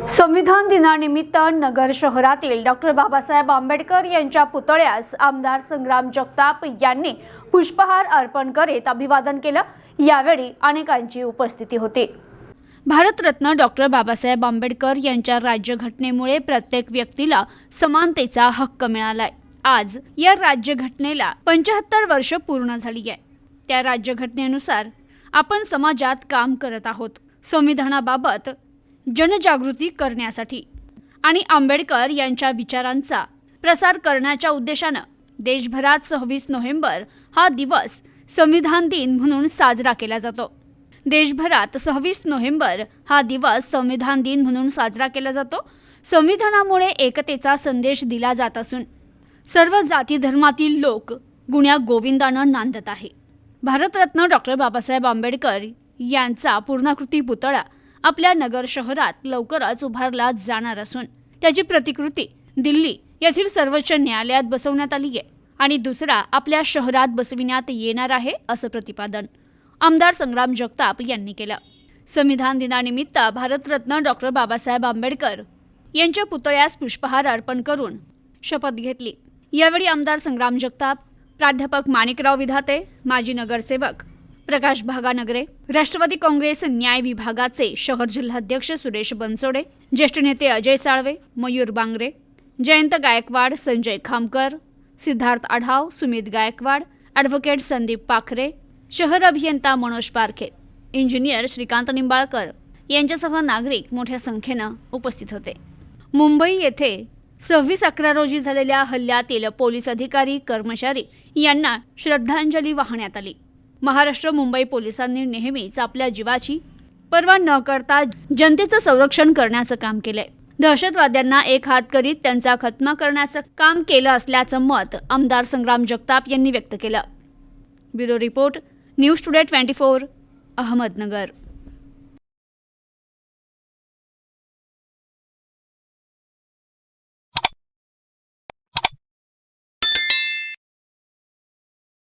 संविधान दिनानिमित्त नगर शहरातील डॉक्टर बाबासाहेब आंबेडकर यांच्या पुतळ्यास आमदार संग्राम जगताप यांनी पुष्पहार अर्पण करीत अभिवादन केलं। यावेळी अनेकांची उपस्थिती होती। भारतरत्न डॉक्टर बाबासाहेब आंबेडकर यांच्या राज्यघटनेमुळे प्रत्येक व्यक्तीला समानतेचा हक्क मिळालाय। आज या राज्यघटनेला 75 वर्ष पूर्ण झाली आहे। त्या राज्यघटनेनुसार आपण समाजात काम करत आहोत। संविधानाबाबत जनजागृती करण्यासाठी आणि आंबेडकर यांच्या विचारांचा प्रसार करण्याच्या उद्देशाने देशभरात 26 नोव्हेंबर हा दिवस संविधान दिन म्हणून साजरा केला जातो। देशभरात 26 नोव्हेंबर हा दिवस संविधान दिन म्हणून साजरा केला जातो। संविधानामुळे एकतेचा संदेश दिला जात असून सर्व जाती धर्मातील लोक गुण्या गोविंदाने नांदत आहे। भारतरत्न डॉक्टर बाबासाहेब आंबेडकर यांचा पूर्णाकृती पुतळा आपल्या नगर शहरात लवकरच उभारला जाणार असून त्याची प्रतिकृती दिल्ली येथील सर्वोच्च न्यायालयात बसवण्यात आली आहे आणि दुसरा आपल्या शहरात बसविण्यात येणार आहे असं प्रतिपादन आमदार संग्राम जगताप यांनी केलं। संविधान दिनानिमित्त भारतरत्न डॉक्टर बाबासाहेब आंबेडकर यांच्या पुतळ्यास पुष्पहार अर्पण करून शपथ घेतली। यावेळी आमदार संग्राम जगताप, प्राध्यापक माणिकराव विधाते, माजी नगरसेवक प्रकाश भागानगरे, राष्ट्रवादी काँग्रेस न्याय विभागाचे शहर जिल्हाध्यक्ष सुरेश बनसोडे, ज्येष्ठ नेते अजय साळवे, मयूर बांगरे, जयंत गायकवाड, संजय खामकर, सिद्धार्थ आढाव, सुमित गायकवाड, ॲडव्होकेट संदीप पाखरे, शहर अभियंता मनोज पारखे, इंजिनियर श्रीकांत निंबाळकर यांच्यासह नागरिक मोठ्या संख्येने उपस्थित होते। मुंबई येथे 26/11 रोजी झालेल्या हल्ल्यातील पोलीस अधिकारी कर्मचारी यांना श्रद्धांजली वाहण्यात आली। महाराष्ट्र मुंबई पोलिसांनी नेहमीच आपल्या जीवाची पर्वा न करता जनतेचं संरक्षण करण्याचं काम केलंय। दहशतवाद्यांना एक हात करीत त्यांचा खात्मा करण्याचं काम केलं असल्याचं मत आमदार संग्राम जगताप यांनी व्यक्त केलं। Bureau report, news today 24, Ahmednagar.